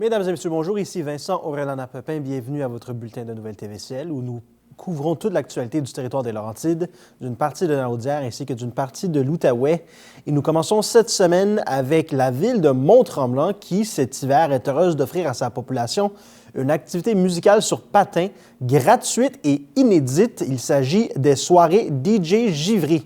Mesdames et messieurs, bonjour. Ici Vincent Aurélana-Pepin. Bienvenue à votre bulletin de nouvelles TVCL où nous couvrons toute l'actualité du territoire des Laurentides, d'une partie de la Naudière ainsi que d'une partie de l'Outaouais. Et nous commençons cette semaine avec la ville de Mont-Tremblant qui, cet hiver, est heureuse d'offrir à sa population une activité musicale sur patins gratuite et inédite. Il s'agit des soirées DJ Givry.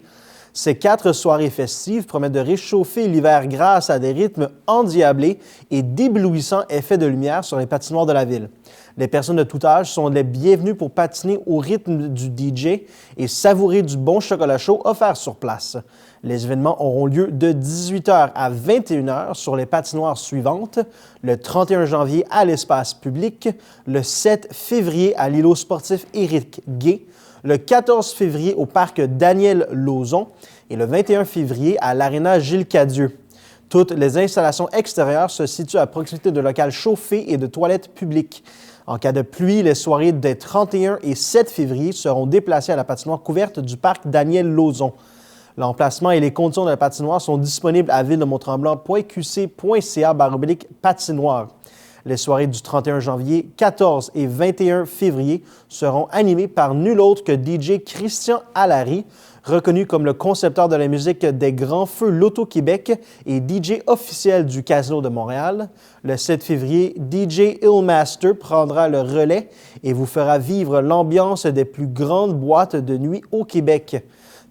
Ces 4 soirées festives promettent de réchauffer l'hiver grâce à des rythmes endiablés et d'éblouissants effets de lumière sur les patinoires de la ville. Les personnes de tout âge sont les bienvenues pour patiner au rythme du DJ et savourer du bon chocolat chaud offert sur place. Les événements auront lieu de 18h à 21h sur les patinoires suivantes, le 31 janvier à l'espace public, le 7 février à l'îlot sportif Éric Gay, le 14 février au parc Daniel Lauzon et le 21 février à l'aréna Gilles Cadieux. Toutes les installations extérieures se situent à proximité de locales chauffés et de toilettes publiques. En cas de pluie, les soirées des 31 et 7 février seront déplacées à la patinoire couverte du parc Daniel Lauzon. L'emplacement et les conditions de la patinoire sont disponibles à ville-de-Mont-Tremblant.qc.ca/patinoire. Les soirées du 31 janvier, 14 et 21 février seront animées par nul autre que DJ Christian Allary, reconnu comme le concepteur de la musique des Grands Feux Loto-Québec et DJ officiel du Casino de Montréal. Le 7 février, DJ Illmaster prendra le relais et vous fera vivre l'ambiance des plus grandes boîtes de nuit au Québec.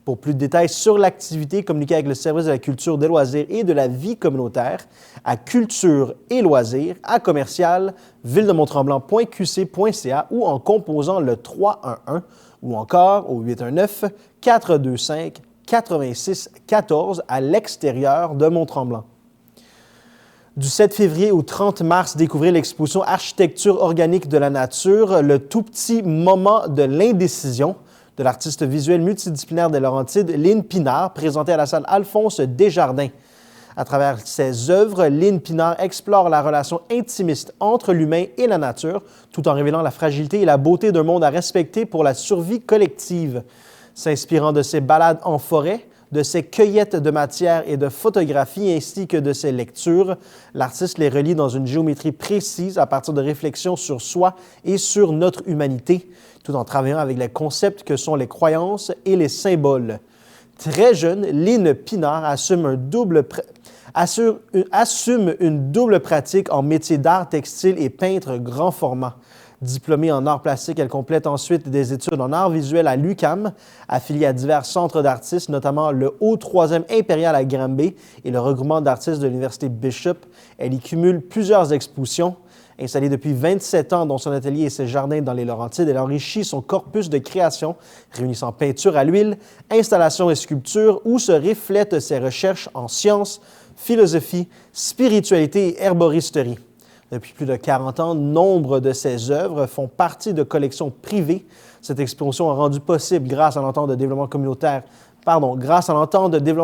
Pour plus de détails sur l'activité, communiquez avec le service de la culture, des loisirs et de la vie communautaire à culture et loisirs à commercial ville-de-Mont-Tremblant.qc.ca ou en composant le 311 ou encore au 819-425-8614 à l'extérieur de Mont-Tremblant. Du 7 février au 30 mars, découvrez l'exposition Architecture organique de la nature, le tout petit moment de l'indécision de l'artiste visuel multidisciplinaire des Laurentides, Lynn Pinard, présentée à la salle Alphonse Desjardins. À travers ses œuvres, Lynn Pinard explore la relation intimiste entre l'humain et la nature, tout en révélant la fragilité et la beauté d'un monde à respecter pour la survie collective. S'inspirant de ses balades en forêt, de ses cueillettes de matière et de photographies ainsi que de ses lectures, l'artiste les relie dans une géométrie précise à partir de réflexions sur soi et sur notre humanité, tout en travaillant avec les concepts que sont les croyances et les symboles. Très jeune, Lynn Pinard assume une double pratique en métier d'art textile et peintre grand format. Diplômée en arts plastiques, elle complète ensuite des études en arts visuels à l'UQAM, affiliée à divers centres d'artistes, notamment le Haut 3e Impérial à Granby et le regroupement d'artistes de l'Université Bishop. Elle y cumule plusieurs expositions. Installée depuis 27 ans dans son atelier et ses jardins dans les Laurentides, elle enrichit son corpus de création, réunissant peinture à l'huile, installation et sculpture, où se reflètent ses recherches en sciences, philosophie, spiritualité et herboristerie. Depuis plus de 40 ans, nombre de ses œuvres font partie de collections privées. Cette exposition a rendu possible grâce à l'entente de développement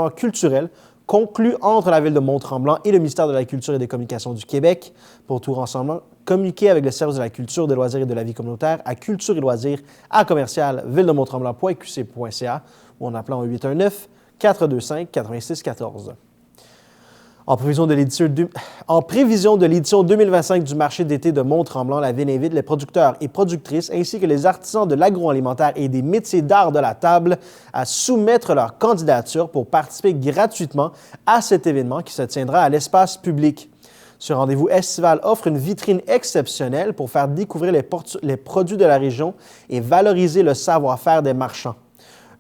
culturel conclu entre la Ville de Mont-Tremblant et le ministère de la Culture et des Communications du Québec. Pour tout renseignement, communiquez avec le service de la culture, des loisirs et de la vie communautaire à culture et loisirs à commercial ville-de-Mont-Tremblant.qc.ca ou en appelant au 819-425-8614. En prévision de l'édition 2025 du marché d'été de Mont-Tremblant, la Ville invite les producteurs et productrices ainsi que les artisans de l'agroalimentaire et des métiers d'art de la table à soumettre leur candidature pour participer gratuitement à cet événement qui se tiendra à l'espace public. Ce rendez-vous estival offre une vitrine exceptionnelle pour faire découvrir les produits de la région et valoriser le savoir-faire des marchands.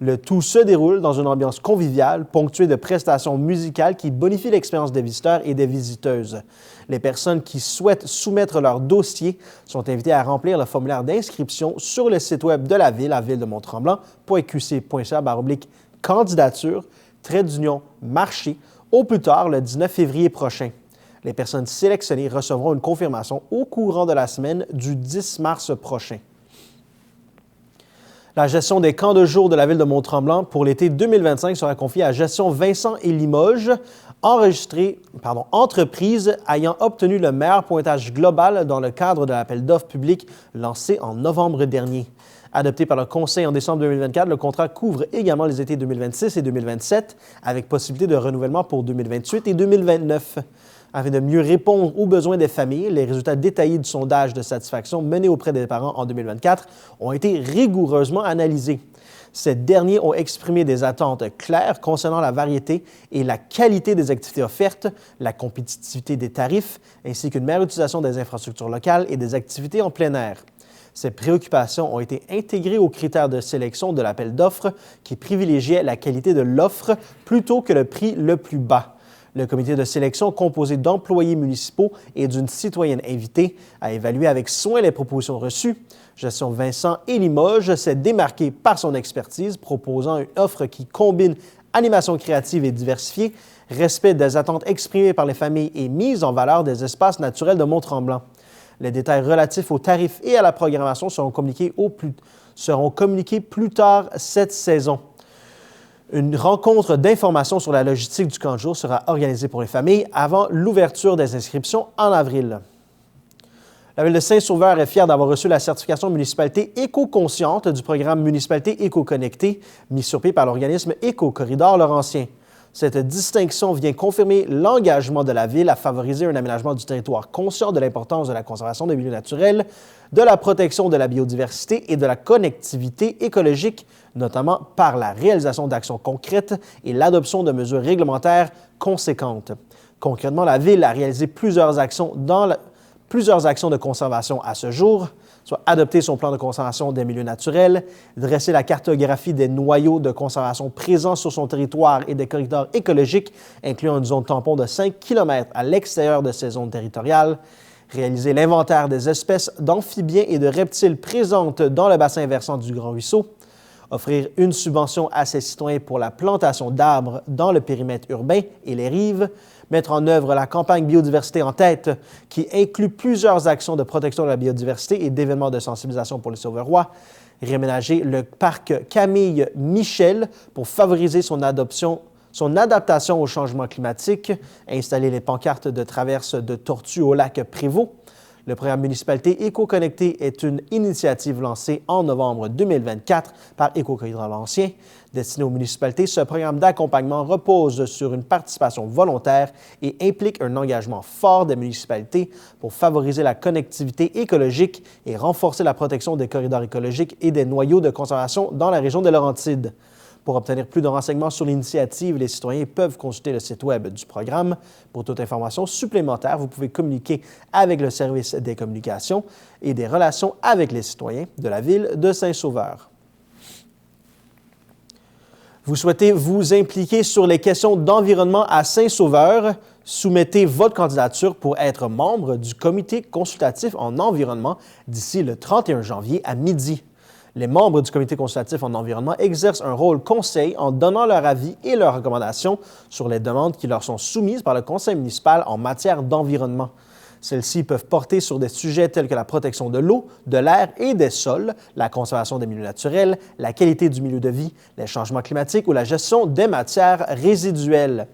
Le tout se déroule dans une ambiance conviviale, ponctuée de prestations musicales qui bonifient l'expérience des visiteurs et des visiteuses. Les personnes qui souhaitent soumettre leur dossier sont invitées à remplir le formulaire d'inscription sur le site web de la Ville, à ville-de-Mont-Tremblant.qc.ca/candidature, marché, au plus tard le 19 février prochain. Les personnes sélectionnées recevront une confirmation au courant de la semaine du 10 mars prochain. La gestion des camps de jour de la Ville de Mont-Tremblant pour l'été 2025 sera confiée à Gestion Vincent et Limoges, entreprise ayant obtenu le meilleur pointage global dans le cadre de l'appel d'offres public lancé en novembre dernier. Adopté par le Conseil en décembre 2024, le contrat couvre également les étés 2026 et 2027, avec possibilité de renouvellement pour 2028 et 2029. Afin de mieux répondre aux besoins des familles, les résultats détaillés du sondage de satisfaction mené auprès des parents en 2024 ont été rigoureusement analysés. Ces derniers ont exprimé des attentes claires concernant la variété et la qualité des activités offertes, la compétitivité des tarifs, ainsi qu'une meilleure utilisation des infrastructures locales et des activités en plein air. Ces préoccupations ont été intégrées aux critères de sélection de l'appel d'offres qui privilégiait la qualité de l'offre plutôt que le prix le plus bas. Le comité de sélection, composé d'employés municipaux et d'une citoyenne invitée, a évalué avec soin les propositions reçues. Gestion Vincent et Limoges s'est démarqué par son expertise, proposant une offre qui combine animation créative et diversifiée, respect des attentes exprimées par les familles et mise en valeur des espaces naturels de Mont-Tremblant. Les détails relatifs aux tarifs et à la programmation seront communiqués plus tard cette saison. Une rencontre d'information sur la logistique du camp de jour sera organisée pour les familles avant l'ouverture des inscriptions en avril. La Ville de Saint-Sauveur est fière d'avoir reçu la certification municipalité éco-consciente du programme Municipalité éco-connectée mis sur pied par l'organisme Éco-Corridor Laurentien. Cette distinction vient confirmer l'engagement de la Ville à favoriser un aménagement du territoire conscient de l'importance de la conservation des milieux naturels, de la protection de la biodiversité et de la connectivité écologique, notamment par la réalisation d'actions concrètes et l'adoption de mesures réglementaires conséquentes. Concrètement, la Ville a réalisé plusieurs actions de conservation à ce jour, soit adopter son plan de conservation des milieux naturels, dresser la cartographie des noyaux de conservation présents sur son territoire et des corridors écologiques, incluant une zone tampon de 5 km à l'extérieur de ces zones territoriales, réaliser l'inventaire des espèces d'amphibiens et de reptiles présentes dans le bassin versant du Grand Ruisseau, offrir une subvention à ses citoyens pour la plantation d'arbres dans le périmètre urbain et les rives, mettre en œuvre la campagne Biodiversité en tête, qui inclut plusieurs actions de protection de la biodiversité et d'événements de sensibilisation pour les Sauverois, réaménager le parc Camille Michel pour favoriser son adaptation au changement climatique, installer les pancartes de traverse de tortues au lac Prévost. Le programme Municipalité éco-connectée est une initiative lancée en novembre 2024 par Éco-Corridor Laurentien. Destiné aux municipalités, ce programme d'accompagnement repose sur une participation volontaire et implique un engagement fort des municipalités pour favoriser la connectivité écologique et renforcer la protection des corridors écologiques et des noyaux de conservation dans la région des Laurentides. Pour obtenir plus de renseignements sur l'initiative, les citoyens peuvent consulter le site Web du programme. Pour toute information supplémentaire, vous pouvez communiquer avec le service des communications et des relations avec les citoyens de la Ville de Saint-Sauveur. Vous souhaitez vous impliquer sur les questions d'environnement à Saint-Sauveur? Soumettez votre candidature pour être membre du Comité consultatif en environnement d'ici le 31 janvier à midi. Les membres du Comité consultatif en environnement exercent un rôle conseil en donnant leur avis et leurs recommandations sur les demandes qui leur sont soumises par le conseil municipal en matière d'environnement. Celles-ci peuvent porter sur des sujets tels que la protection de l'eau, de l'air et des sols, la conservation des milieux naturels, la qualité du milieu de vie, les changements climatiques ou la gestion des matières résiduelles.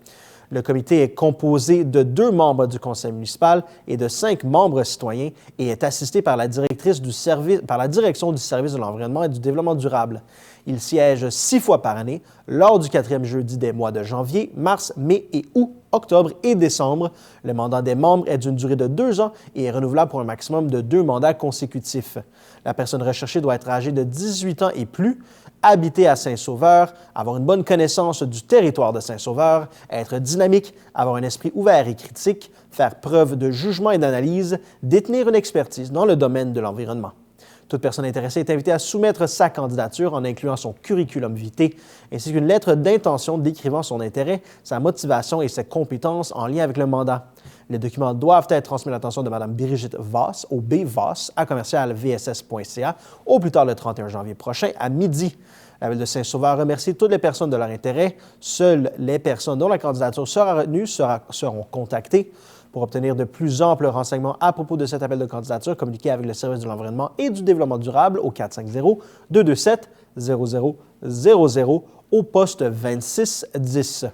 Le comité est composé de 2 membres du conseil municipal et de 5 membres citoyens et est assisté par la direction du service de l'environnement et du développement durable. Il siège 6 fois par année, lors du 4e jeudi des mois de janvier, mars, mai et août, octobre et décembre. Le mandat des membres est d'une durée de 2 ans et est renouvelable pour un maximum de 2 mandats consécutifs. La personne recherchée doit être âgée de 18 ans et plus, habiter à Saint-Sauveur, avoir une bonne connaissance du territoire de Saint-Sauveur, être dynamique, avoir un esprit ouvert et critique, faire preuve de jugement et d'analyse, détenir une expertise dans le domaine de l'environnement. Toute personne intéressée est invitée à soumettre sa candidature en incluant son curriculum vitae ainsi qu'une lettre d'intention décrivant son intérêt, sa motivation et ses compétences en lien avec le mandat. Les documents doivent être transmis à l'attention de Mme Brigitte Voss au bvoss à commercialvss.ca au plus tard le 31 janvier prochain à midi. La Ville de Saint-Sauveur remercie toutes les personnes de leur intérêt. Seules les personnes dont la candidature sera retenue seront contactées. Pour obtenir de plus amples renseignements à propos de cet appel de candidature, communiquez avec le service de l'environnement et du développement durable au 450-227-0000 au poste 2610.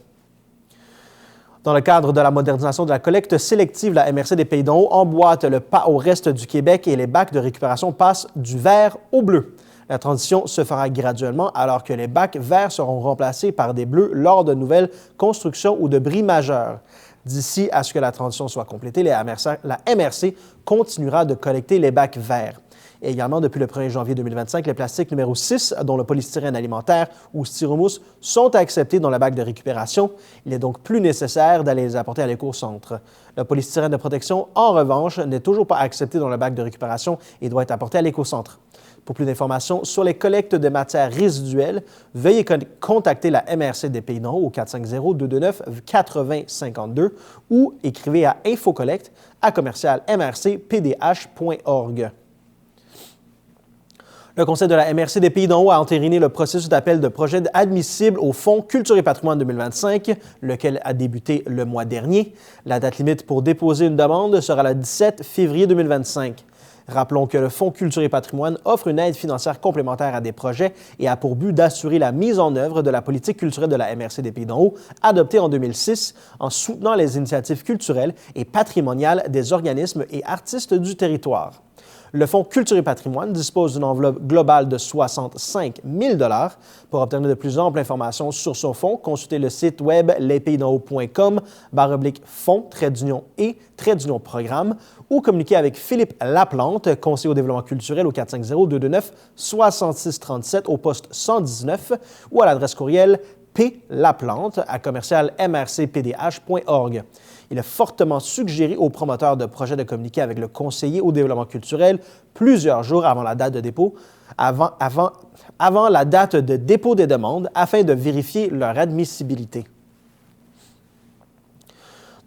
Dans le cadre de la modernisation de la collecte sélective, la MRC des Pays d'en Haut emboîte le pas au reste du Québec et les bacs de récupération passent du vert au bleu. La transition se fera graduellement alors que les bacs verts seront remplacés par des bleus lors de nouvelles constructions ou de bris majeurs. D'ici à ce que la transition soit complétée, la MRC continuera de collecter les bacs verts. Et également, depuis le 1er janvier 2025, les plastiques numéro 6, dont le polystyrène alimentaire ou styromousse, sont acceptés dans le bac de récupération. Il est donc plus nécessaire d'aller les apporter à l'éco-centre. Le polystyrène de protection, en revanche, n'est toujours pas accepté dans le bac de récupération et doit être apporté à l'éco-centre. Pour plus d'informations sur les collectes de matières résiduelles, veuillez contacter la MRC des Pays d'en Haut au 450-229-8052 ou écrivez à infocollect@mrcpdh.org. Le Conseil de la MRC des Pays d'en Haut a entériné le processus d'appel de projet admissible au Fonds Culture et Patrimoine 2025, lequel a débuté le mois dernier. La date limite pour déposer une demande sera le 17 février 2025. Rappelons que le Fonds Culture et Patrimoine offre une aide financière complémentaire à des projets et a pour but d'assurer la mise en œuvre de la politique culturelle de la MRC des Pays d'en Haut, adoptée en 2006, en soutenant les initiatives culturelles et patrimoniales des organismes et artistes du territoire. Le Fonds Culture et Patrimoine dispose d'une enveloppe globale de 65 000 $. Pour obtenir de plus amples informations sur son fonds, consultez le site web lespaysdenhaut.com/fonds-et-programme ou communiquez avec Philippe Laplante, conseiller au développement culturel au 450-229-6637 au poste 119 ou à l'adresse courriel plaplante@mrcpdh.org. Il est fortement suggéré aux promoteurs de projets de communiquer avec le conseiller au développement culturel plusieurs jours avant la date de dépôt, avant la date de dépôt des demandes afin de vérifier leur admissibilité.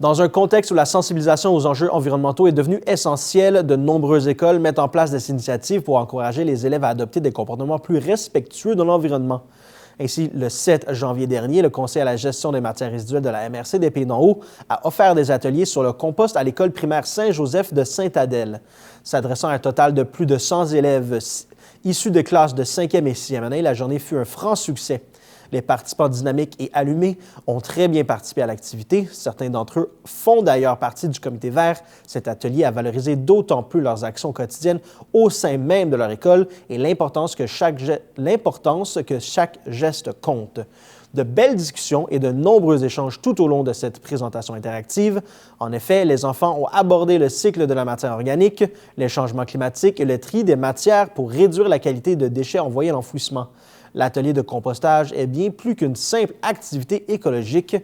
Dans un contexte où la sensibilisation aux enjeux environnementaux est devenue essentielle, de nombreuses écoles mettent en place des initiatives pour encourager les élèves à adopter des comportements plus respectueux de l'environnement. Ainsi, le 7 janvier dernier, le Conseil à la gestion des matières résiduelles de la MRC des Pays d'en Haut a offert des ateliers sur le compost à l'école primaire Saint-Joseph de Sainte-Adèle. S'adressant à un total de plus de 100 élèves issus de classes de 5e et 6e année, la journée fut un franc succès. Les participants dynamiques et allumés ont très bien participé à l'activité. Certains d'entre eux font d'ailleurs partie du comité vert. Cet atelier a valorisé d'autant plus leurs actions quotidiennes au sein même de leur école et l'importance que chaque geste compte. De belles discussions et de nombreux échanges tout au long de cette présentation interactive. En effet, les enfants ont abordé le cycle de la matière organique, les changements climatiques et le tri des matières pour réduire la qualité de déchets envoyés à l'enfouissement. L'atelier de compostage est bien plus qu'une simple activité écologique.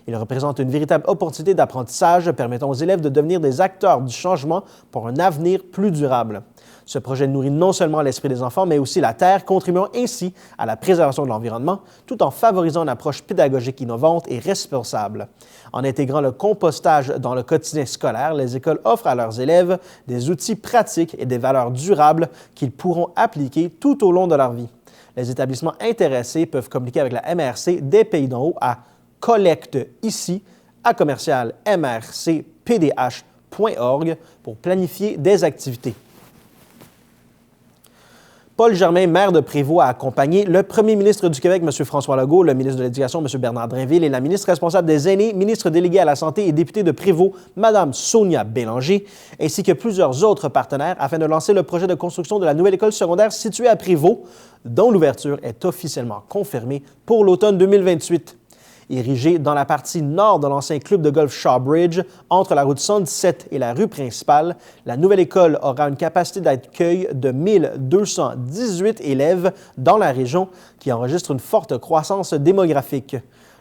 Il représente une véritable opportunité d'apprentissage permettant aux élèves de devenir des acteurs du changement pour un avenir plus durable. Ce projet nourrit non seulement l'esprit des enfants, mais aussi la Terre, contribuant ainsi à la préservation de l'environnement, tout en favorisant une approche pédagogique innovante et responsable. En intégrant le compostage dans le quotidien scolaire, les écoles offrent à leurs élèves des outils pratiques et des valeurs durables qu'ils pourront appliquer tout au long de leur vie. Les établissements intéressés peuvent communiquer avec la MRC des Pays d'en Haut à collecte-ici@mrcpdh.org pour planifier des activités. Paul Germain, maire de Prévost, a accompagné le premier ministre du Québec, M. François Legault, le ministre de l'Éducation, M. Bernard Drinville, et la ministre responsable des Aînés, ministre déléguée à la Santé et députée de Prévost, Mme Sonia Bélanger, ainsi que plusieurs autres partenaires afin de lancer le projet de construction de la nouvelle école secondaire située à Prévost, dont l'ouverture est officiellement confirmée pour l'automne 2028. Érigée dans la partie nord de l'ancien club de golf Shawbridge, entre la route 117 et la rue principale, la nouvelle école aura une capacité d'accueil de 1218 élèves dans la région qui enregistre une forte croissance démographique.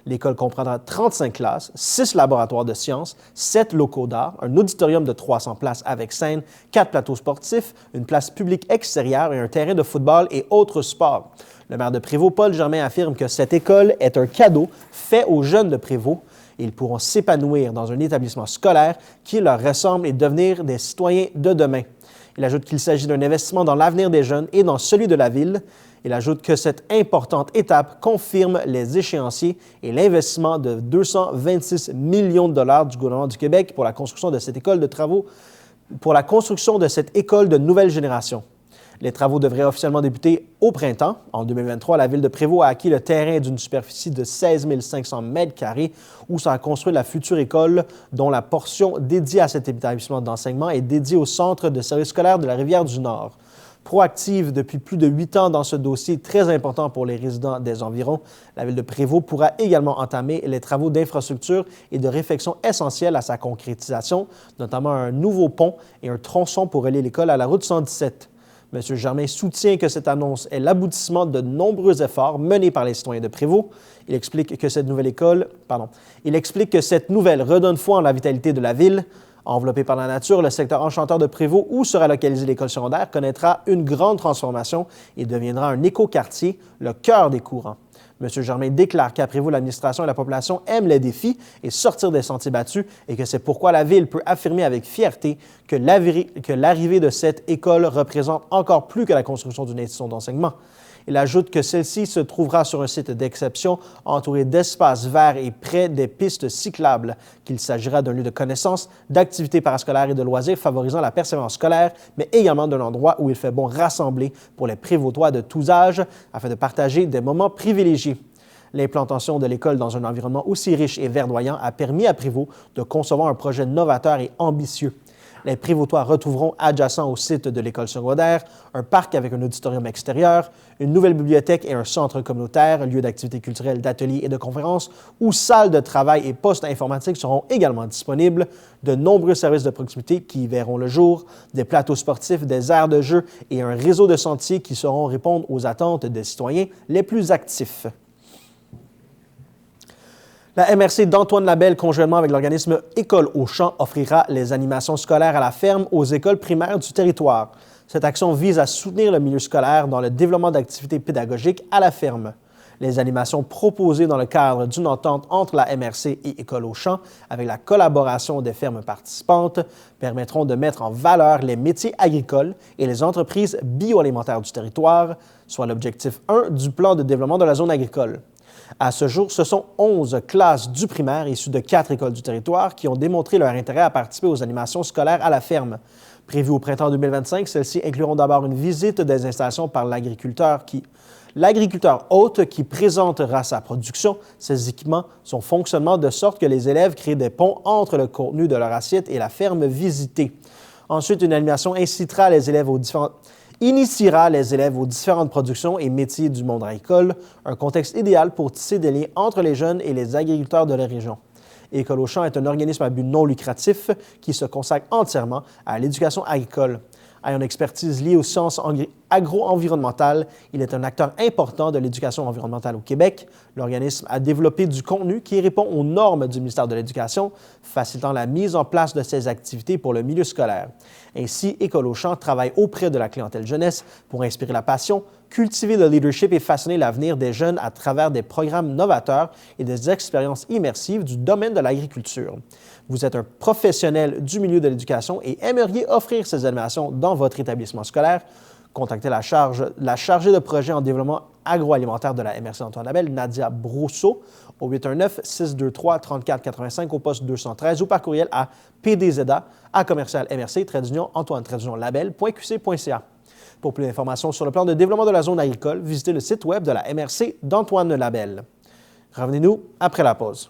L'école comprendra 35 classes, 6 laboratoires de sciences, 7 locaux d'art, un auditorium de 300 places avec scène, 4 plateaux sportifs, une place publique extérieure et un terrain de football et autres sports. Le maire de Prévost, Paul Germain, affirme que cette école est un cadeau fait aux jeunes de Prévost. Ils pourront s'épanouir dans un établissement scolaire qui leur ressemble et devenir des citoyens de demain. Il ajoute qu'il s'agit d'un investissement dans l'avenir des jeunes et dans celui de la ville. Il ajoute que cette importante étape confirme les échéanciers et l'investissement de 226 millions de dollars du gouvernement du Québec pour la construction de cette école de nouvelle génération. Les travaux devraient officiellement débuter au printemps. En 2023, la Ville de Prévost a acquis le terrain d'une superficie de 16 500 m² où sera construite la future école, dont la portion dédiée à cet établissement d'enseignement est dédiée au Centre de services scolaires de la Rivière-du-Nord. Proactive depuis plus de 8 ans dans ce dossier très important pour les résidents des environs, la Ville de Prévost pourra également entamer les travaux d'infrastructure et de réfection essentiels à sa concrétisation, notamment un nouveau pont et un tronçon pour relier l'école à la route 117. M. Germain soutient que cette annonce est l'aboutissement de nombreux efforts menés par les citoyens de Prévost. Il explique que cette nouvelle redonne foi en la vitalité de la ville. Enveloppé par la nature, le secteur enchanteur de Prévost, où sera localisée l'école secondaire, connaîtra une grande transformation et deviendra un écoquartier, le cœur des courants. M. Germain déclare qu'à Prévost, l'administration et la population aiment les défis et sortir des sentiers battus et que c'est pourquoi la Ville peut affirmer avec fierté que l'arrivée de cette école représente encore plus que la construction d'une institution d'enseignement. Il ajoute que celle-ci se trouvera sur un site d'exception, entouré d'espaces verts et près des pistes cyclables, qu'il s'agira d'un lieu de connaissance, d'activités parascolaires et de loisirs favorisant la persévérance scolaire, mais également d'un endroit où il fait bon rassembler pour les Prévostois de tous âges afin de partager des moments privilégiés. L'implantation de l'école dans un environnement aussi riche et verdoyant a permis à Prévost de concevoir un projet novateur et ambitieux. Les Prévostois retrouveront, adjacent au site de l'école secondaire, un parc avec un auditorium extérieur, une nouvelle bibliothèque et un centre communautaire, lieu d'activités culturelles, d'ateliers et de conférences, où salles de travail et postes informatiques seront également disponibles, de nombreux services de proximité qui y verront le jour, des plateaux sportifs, des aires de jeu et un réseau de sentiers qui sauront répondre aux attentes des citoyens les plus actifs. La MRC d'Antoine Labelle, conjointement avec l'organisme École aux champs, offrira les animations scolaires à la ferme aux écoles primaires du territoire. Cette action vise à soutenir le milieu scolaire dans le développement d'activités pédagogiques à la ferme. Les animations proposées dans le cadre d'une entente entre la MRC et École aux champs, avec la collaboration des fermes participantes, permettront de mettre en valeur les métiers agricoles et les entreprises bioalimentaires du territoire, soit l'objectif 1 du plan de développement de la zone agricole. À ce jour, ce sont 11 classes du primaire issues de 4 écoles du territoire qui ont démontré leur intérêt à participer aux animations scolaires à la ferme. Prévues au printemps 2025, celles-ci incluront d'abord une visite des installations par l'agriculteur hôte qui présentera sa production, ses équipements, son fonctionnement de sorte que les élèves créent des ponts entre le contenu de leur assiette et la ferme visitée. Ensuite, une animation initiera les élèves aux différentes productions et métiers du monde agricole, un contexte idéal pour tisser des liens entre les jeunes et les agriculteurs de la région. École aux champs est un organisme à but non lucratif qui se consacre entièrement à l'éducation agricole. Ayant une expertise liée aux sciences agro-environnementales, il est un acteur important de l'éducation environnementale au Québec. L'organisme a développé du contenu qui répond aux normes du ministère de l'Éducation, facilitant la mise en place de ces activités pour le milieu scolaire. Ainsi, École aux champs travaille auprès de la clientèle jeunesse pour inspirer la passion, cultiver le leadership et façonner l'avenir des jeunes à travers des programmes novateurs et des expériences immersives du domaine de l'agriculture. Vous êtes un professionnel du milieu de l'éducation et aimeriez offrir ces animations dans votre établissement scolaire? Contactez la chargée de projet en développement agroalimentaire de la MRC d'Antoine Labelle, Nadia Brousseau, au 819-623-3485 au poste 213 ou par courriel à pdzA@commercial-mrc-labelle.qc.ca. Pour plus d'informations sur le plan de développement de la zone agricole, visitez le site web de la MRC d'Antoine Labelle. Revenez-nous après la pause.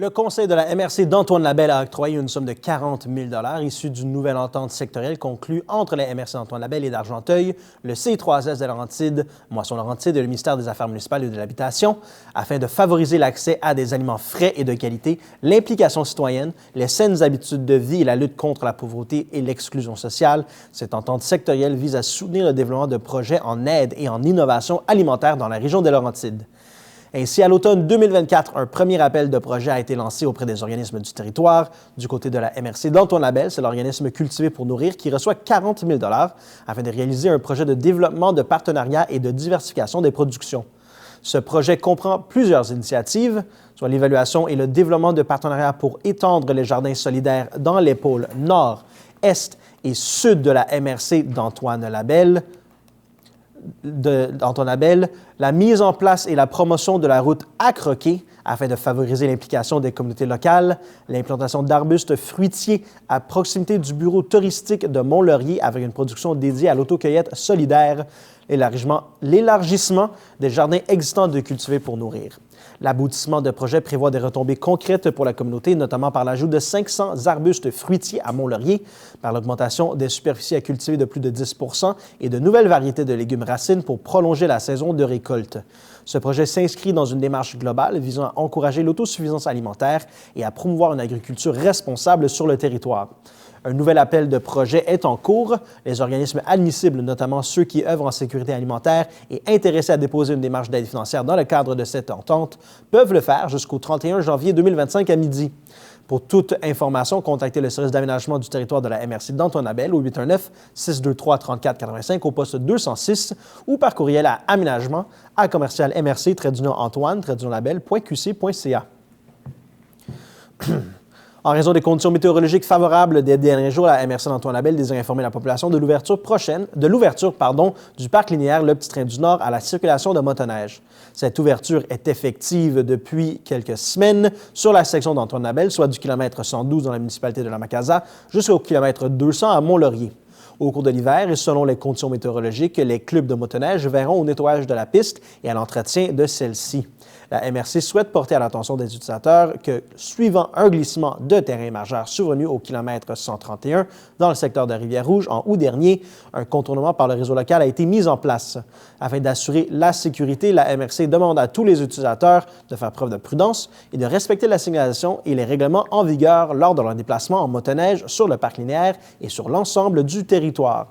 Le conseil de la MRC d'Antoine Labelle a octroyé une somme de 40 000 $ issue d'une nouvelle entente sectorielle conclue entre la MRC d'Antoine Labelle et d'Argenteuil, le CI3S de Laurentides, Moisson-Laurentides et le ministère des Affaires municipales et de l'Habitation, afin de favoriser l'accès à des aliments frais et de qualité, l'implication citoyenne, les saines habitudes de vie et la lutte contre la pauvreté et l'exclusion sociale. Cette entente sectorielle vise à soutenir le développement de projets en aide et en innovation alimentaire dans la région des Laurentides. Ainsi, à l'automne 2024, un premier appel de projet a été lancé auprès des organismes du territoire. Du côté de la MRC d'Antoine Labelle, c'est l'organisme Cultiver pour nourrir qui reçoit 40 000 $ afin de réaliser un projet de développement de partenariat et de diversification des productions. Ce projet comprend plusieurs initiatives, soit l'évaluation et le développement de partenariats pour étendre les jardins solidaires dans les pôles nord, est et sud de la MRC d'Antoine Labelle, la mise en place et la promotion de la route à croquer afin de favoriser l'implication des communautés locales, l'implantation d'arbustes fruitiers à proximité du bureau touristique de Mont-Laurier avec une production dédiée à l'autocueillette solidaire, l'élargissement des jardins existants de cultivés pour nourrir. L'aboutissement de projet prévoit des retombées concrètes pour la communauté, notamment par l'ajout de 500 arbustes fruitiers à Mont-Laurier, par l'augmentation des superficies à cultiver de plus de 10 et de nouvelles variétés de légumes racines pour prolonger la saison de récolte. Ce projet s'inscrit dans une démarche globale visant à encourager l'autosuffisance alimentaire et à promouvoir une agriculture responsable sur le territoire. Un nouvel appel de projet est en cours. Les organismes admissibles, notamment ceux qui œuvrent en sécurité alimentaire et intéressés à déposer une démarche d'aide financière dans le cadre de cette entente, peuvent le faire jusqu'au 31 janvier 2025 à midi. Pour toute information, contactez le service d'aménagement du territoire de la MRC d'Antoine-Labelle au 819-623-3485 au poste 206 ou par courriel à aménagement@mrc-antoine-labelle.qc.ca. En raison des conditions météorologiques favorables des derniers jours, la MRC d'Antoine-Labelle désire informer la population de l'ouverture du parc linéaire Le Petit Train du Nord à la circulation de motoneige. Cette ouverture est effective depuis quelques semaines sur la section d'Antoine-Labelle, soit du kilomètre 112 dans la municipalité de la Macasa jusqu'au kilomètre 200 à Mont-Laurier. Au cours de l'hiver et selon les conditions météorologiques, les clubs de motoneige verront au nettoyage de la piste et à l'entretien de celle-ci. La MRC souhaite porter à l'attention des utilisateurs que, suivant un glissement de terrain majeur survenu au kilomètre 131 dans le secteur de Rivière-Rouge en août dernier, un contournement par le réseau local a été mis en place. Afin d'assurer la sécurité, la MRC demande à tous les utilisateurs de faire preuve de prudence et de respecter la signalisation et les règlements en vigueur lors de leur déplacement en motoneige sur le parc linéaire et sur l'ensemble du territoire.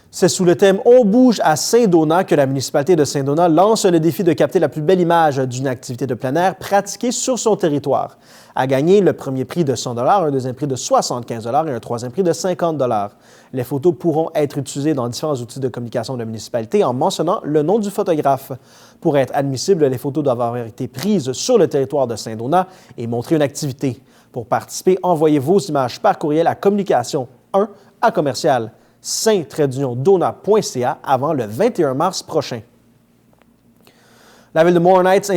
C'est sous le thème « On bouge à Saint-Donat » que la municipalité de Saint-Donat lance le défi de capter la plus belle image d'une activité de plein air pratiquée sur son territoire. À gagner, le premier prix de 100 $, un deuxième prix de 75 $ et un troisième prix de 50 $. Les photos pourront être utilisées dans différents outils de communication de la municipalité en mentionnant le nom du photographe. Pour être admissibles, les photos doivent avoir été prises sur le territoire de Saint-Donat et montrer une activité. Pour participer, envoyez vos images par courriel à communication1@commercial saint-donat.ca avant le 21 mars prochain. La ville de Moore-Knights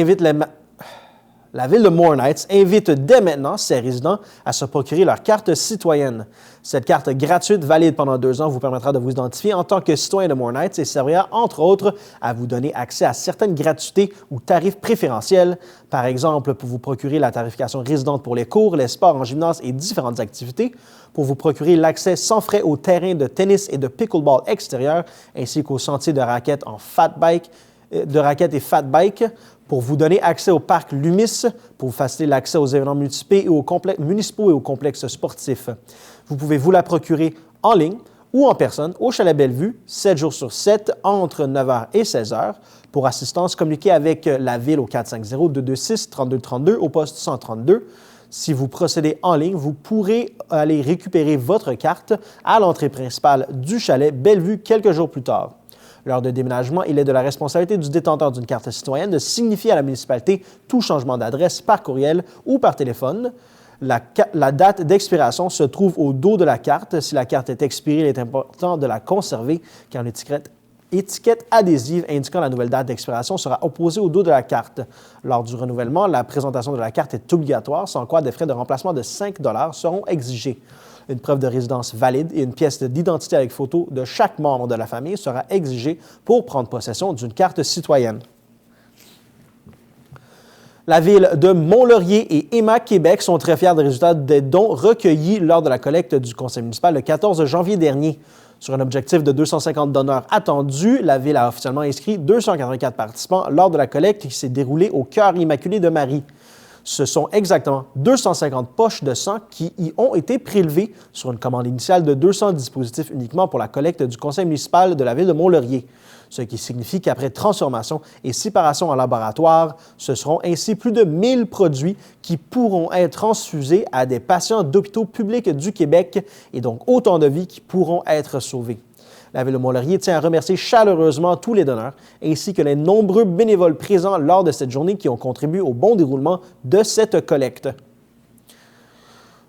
invite dès maintenant ses résidents à se procurer leur carte citoyenne. Cette carte gratuite, valide pendant 2 ans, vous permettra de vous identifier en tant que citoyen de Moore-Knights et servira, entre autres, à vous donner accès à certaines gratuités ou tarifs préférentiels. Par exemple, pour vous procurer la tarification résidente pour les cours, les sports en gymnase et différentes activités, pour vous procurer l'accès sans frais aux terrains de tennis et de pickleball extérieur, ainsi qu'aux sentiers de raquettes et fat bike, pour vous donner accès au parc Lumis, pour vous faciliter l'accès aux événements municipaux et aux complexes sportifs. Vous pouvez vous la procurer en ligne ou en personne au Chalet Bellevue, 7 jours sur 7, entre 9h et 16h. Pour assistance, communiquez avec la Ville au 450-226-3232 au poste 132. Si vous procédez en ligne, vous pourrez aller récupérer votre carte à l'entrée principale du Chalet Bellevue quelques jours plus tard. Lors de déménagement, il est de la responsabilité du détenteur d'une carte citoyenne de signifier à la municipalité tout changement d'adresse par courriel ou par téléphone. La date d'expiration se trouve au dos de la carte. Si la carte est expirée, il est important de la conserver car une étiquette adhésive indiquant la nouvelle date d'expiration sera opposée au dos de la carte. Lors du renouvellement, la présentation de la carte est obligatoire, sans quoi des frais de remplacement de 5 $ seront exigés. Une preuve de résidence valide et une pièce d'identité avec photo de chaque membre de la famille sera exigée pour prendre possession d'une carte citoyenne. La Ville de Mont-Laurier et Emma Québec sont très fiers des résultats des dons recueillis lors de la collecte du conseil municipal le 14 janvier dernier. Sur un objectif de 250 donneurs attendus, la Ville a officiellement inscrit 284 participants lors de la collecte qui s'est déroulée au Cœur Immaculé de Marie. Ce sont exactement 250 poches de sang qui y ont été prélevées sur une commande initiale de 200 dispositifs uniquement pour la collecte du conseil municipal de la Ville de Mont-Laurier. Ce qui signifie qu'après transformation et séparation en laboratoire, ce seront ainsi plus de 1000 produits qui pourront être transfusés à des patients d'hôpitaux publics du Québec et donc autant de vies qui pourront être sauvées. La Ville de Mont-Laurier tient à remercier chaleureusement tous les donneurs ainsi que les nombreux bénévoles présents lors de cette journée qui ont contribué au bon déroulement de cette collecte.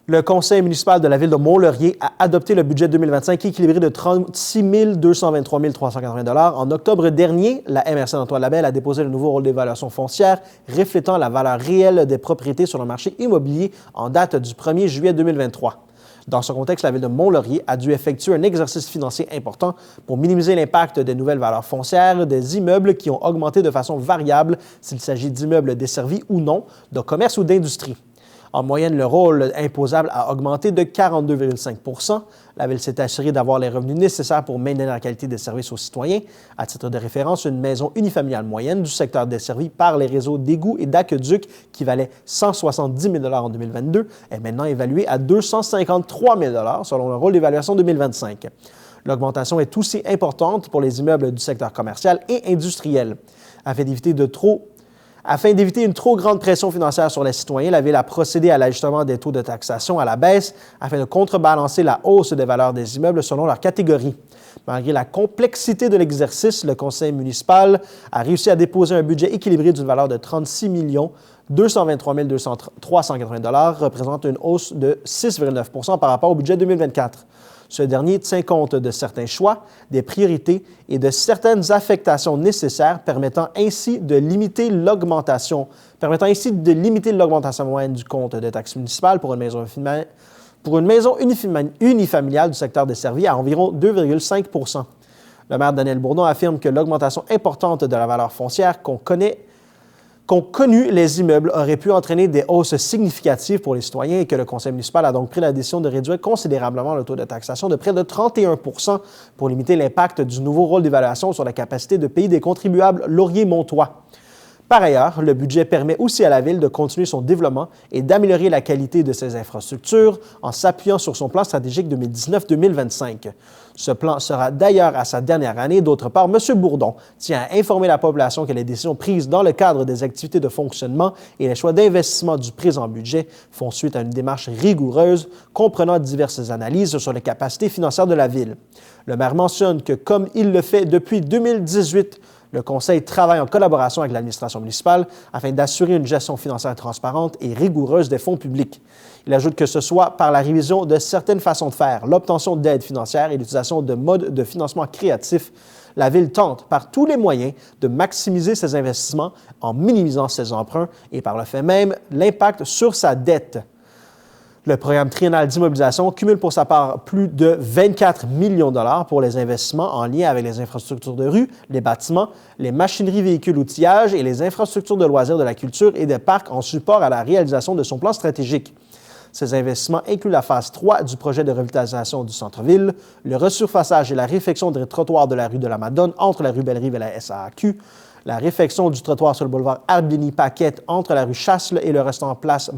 Le conseil municipal de la Ville de Mont-Laurier a adopté le budget 2025 équilibré de 36 223 380 $ En octobre dernier, la MRC d'Antoine-Labelle a déposé le nouveau rôle d'évaluation foncière reflétant la valeur réelle des propriétés sur le marché immobilier en date du 1er juillet 2023. Dans ce contexte, la Ville de Mont-Laurier a dû effectuer un exercice financier important pour minimiser l'impact des nouvelles valeurs foncières des immeubles qui ont augmenté de façon variable s'il s'agit d'immeubles desservis ou non, de commerce ou d'industrie. En moyenne, le rôle imposable a augmenté de 42,5 %. La Ville s'est assurée d'avoir les revenus nécessaires pour maintenir la qualité des services aux citoyens. À titre de référence, une maison unifamiliale moyenne du secteur desservi par les réseaux d'égouts et d'aqueducs qui valait 170 000 $ en 2022 est maintenant évaluée à 253 000 $ selon le rôle d'évaluation 2025. L'augmentation est aussi importante pour les immeubles du secteur commercial et industriel. Afin d'éviter une trop grande pression financière sur les citoyens, la Ville a procédé à l'ajustement des taux de taxation à la baisse afin de contrebalancer la hausse des valeurs des immeubles selon leur catégorie. Malgré la complexité de l'exercice, le conseil municipal a réussi à déposer un budget équilibré d'une valeur de 36 223 380 $, représentant une hausse de 6,9 % par rapport au budget 2024. Ce dernier tient compte de certains choix, des priorités et de certaines affectations nécessaires permettant ainsi de limiter l'augmentation moyenne du compte de taxes municipales pour une maison unifamiliale du secteur desservi à environ 2,5 %. Le maire Daniel Bourdon affirme que l'augmentation importante de la valeur foncière qu'ont connu les immeubles aurait pu entraîner des hausses significatives pour les citoyens et que le conseil municipal a donc pris la décision de réduire considérablement le taux de taxation de près de 31 % pour limiter l'impact du nouveau rôle d'évaluation sur la capacité de payer des contribuables laurier-montois. Par ailleurs, le budget permet aussi à la Ville de continuer son développement et d'améliorer la qualité de ses infrastructures en s'appuyant sur son plan stratégique 2019-2025. Ce plan sera d'ailleurs à sa dernière année. D'autre part, M. Bourdon tient à informer la population que les décisions prises dans le cadre des activités de fonctionnement et les choix d'investissement du présent budget font suite à une démarche rigoureuse comprenant diverses analyses sur les capacités financières de la Ville. Le maire mentionne que, comme il le fait depuis 2018, le Conseil travaille en collaboration avec l'administration municipale afin d'assurer une gestion financière transparente et rigoureuse des fonds publics. Il ajoute que ce soit par la révision de certaines façons de faire, l'obtention d'aides financières et l'utilisation de modes de financement créatifs, la Ville tente par tous les moyens de maximiser ses investissements en minimisant ses emprunts et par le fait même l'impact sur sa dette. Le programme triennal d'immobilisation cumule pour sa part plus de 24 millions de dollars pour les investissements en lien avec les infrastructures de rue, les bâtiments, les machineries véhicules outillage et les infrastructures de loisirs de la culture et des parcs en support à la réalisation de son plan stratégique. Ces investissements incluent la phase 3 du projet de revitalisation du centre-ville, le resurfaçage et la réfection des trottoirs de la rue de la Madone entre la rue Bellerive et la SAAQ, la réfection du trottoir sur le boulevard Arbini-Paquette entre la rue Chasle et le restaurant Place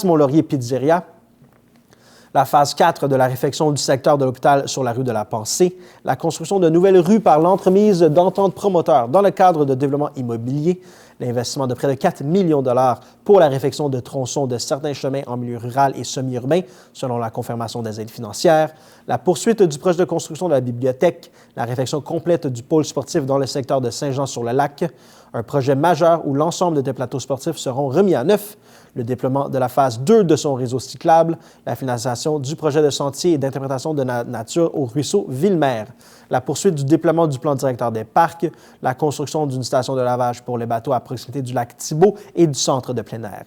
Mont-Laurier Pizzeria, la phase 4 de la réfection du secteur de l'hôpital sur la rue de la Pensée, la construction de nouvelles rues par l'entremise d'ententes promoteurs dans le cadre de développement immobilier, l'investissement de près de 4 millions de dollars pour la réfection de tronçons de certains chemins en milieu rural et semi-urbain, selon la confirmation des aides financières, la poursuite du projet de construction de la bibliothèque, la réfection complète du pôle sportif dans le secteur de Saint-Jean-sur-le-Lac, un projet majeur où l'ensemble des plateaux sportifs seront remis à neuf, le déploiement de la phase 2 de son réseau cyclable, la finalisation du projet de sentier et d'interprétation de la nature au ruisseau Ville-Mère, la poursuite du déploiement du plan directeur des parcs, la construction d'une station de lavage pour les bateaux à proximité du lac Thibault et du centre de plein air.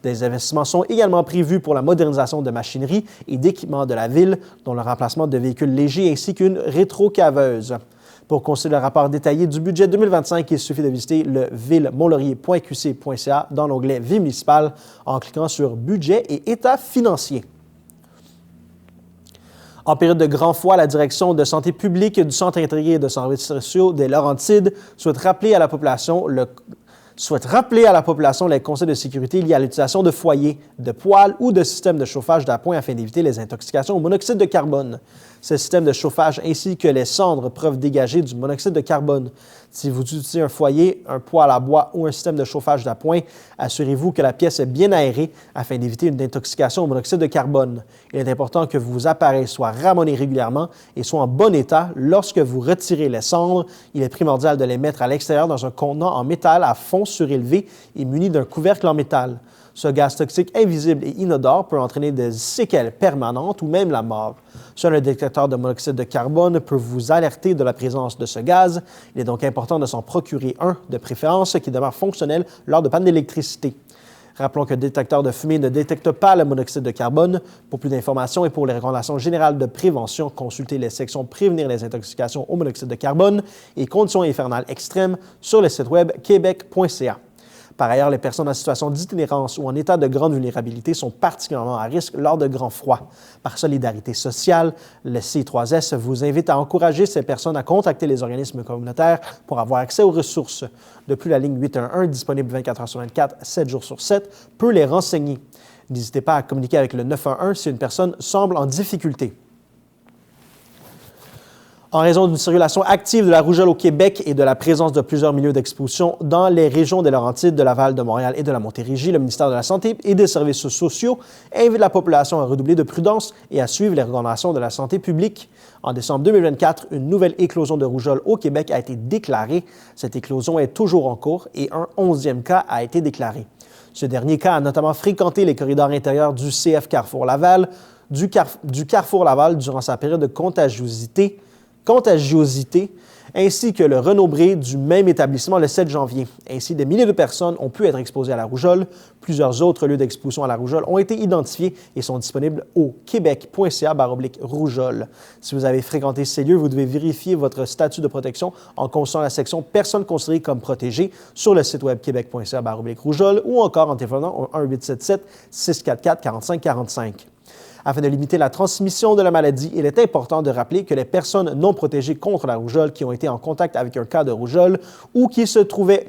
Des investissements sont également prévus pour la modernisation de machinerie et d'équipements de la Ville, dont le remplacement de véhicules légers ainsi qu'une rétrocaveuse. Pour consulter le rapport détaillé du budget 2025, il suffit de visiter le villemontlaurier.qc.ca dans l'onglet Vie municipale en cliquant sur Budget et État financier. En période de grand froid, la direction de santé publique du Centre intégré de services sociaux des Laurentides souhaite rappeler à la population les conseils de sécurité liés à l'utilisation de foyers, de poêles ou de systèmes de chauffage d'appoint afin d'éviter les intoxications au monoxyde de carbone. Ce système de chauffage ainsi que les cendres peuvent dégager du monoxyde de carbone. Si vous utilisez un foyer, un poêle à bois ou un système de chauffage d'appoint, assurez-vous que la pièce est bien aérée afin d'éviter une intoxication au monoxyde de carbone. Il est important que vos appareils soient ramonés régulièrement et soient en bon état. Lorsque vous retirez les cendres, il est primordial de les mettre à l'extérieur dans un contenant en métal à fond surélevé et muni d'un couvercle en métal. Ce gaz toxique invisible et inodore peut entraîner des séquelles permanentes ou même la mort. Seul un détecteur de monoxyde de carbone peut vous alerter de la présence de ce gaz. Il est donc important de s'en procurer un, de préférence qui demeure fonctionnel lors de panne d'électricité. Rappelons que le détecteur de fumée ne détecte pas le monoxyde de carbone. Pour plus d'informations et pour les recommandations générales de prévention, consultez les sections Prévenir les intoxications au monoxyde de carbone et conditions infernales extrêmes sur le site web québec.ca. Par ailleurs, les personnes en situation d'itinérance ou en état de grande vulnérabilité sont particulièrement à risque lors de grands froids. Par solidarité sociale, le CI3S vous invite à encourager ces personnes à contacter les organismes communautaires pour avoir accès aux ressources. De plus, la ligne 811, disponible 24 heures sur 24, 7 jours sur 7, peut les renseigner. N'hésitez pas à communiquer avec le 911 si une personne semble en difficulté. En raison d'une circulation active de la rougeole au Québec et de la présence de plusieurs milieux d'exposition dans les régions des Laurentides, de Laval, de Montréal et de la Montérégie, le ministère de la Santé et des Services sociaux invite la population à redoubler de prudence et à suivre les recommandations de la santé publique. En décembre 2024, une nouvelle éclosion de rougeole au Québec a été déclarée. Cette éclosion est toujours en cours et un 11e cas a été déclaré. Ce dernier cas a notamment fréquenté les corridors intérieurs du CF Carrefour Laval, du Carrefour Laval durant sa période de contagiosité, ainsi que le Renaud-Bré du même établissement le 7 janvier. Ainsi, des milliers de personnes ont pu être exposées à la rougeole. Plusieurs autres lieux d'exposition à la rougeole ont été identifiés et sont disponibles au québec.ca/rougeole. Si vous avez fréquenté ces lieux, vous devez vérifier votre statut de protection en consultant la section « Personnes considérées comme protégées » sur le site web québec.ca/rougeole ou encore en téléphonant au 1-877-644-4545. Afin de limiter la transmission de la maladie, il est important de rappeler que les personnes non protégées contre la rougeole qui ont été en contact avec un cas de rougeole ou qui se trouvaient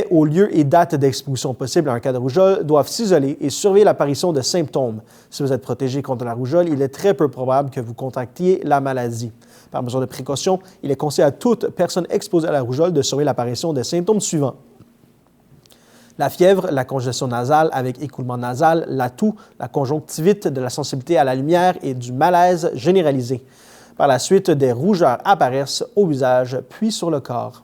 au lieu et date d'exposition possible à un cas de rougeole doivent s'isoler et surveiller l'apparition de symptômes. Si vous êtes protégé contre la rougeole, il est très peu probable que vous contactiez la maladie. Par mesure de précaution, il est conseillé à toute personne exposée à la rougeole de surveiller l'apparition des symptômes suivants: la fièvre, la congestion nasale avec écoulement nasal, la toux, la conjonctivite, de la sensibilité à la lumière et du malaise généralisé. Par la suite, des rougeurs apparaissent au visage puis sur le corps.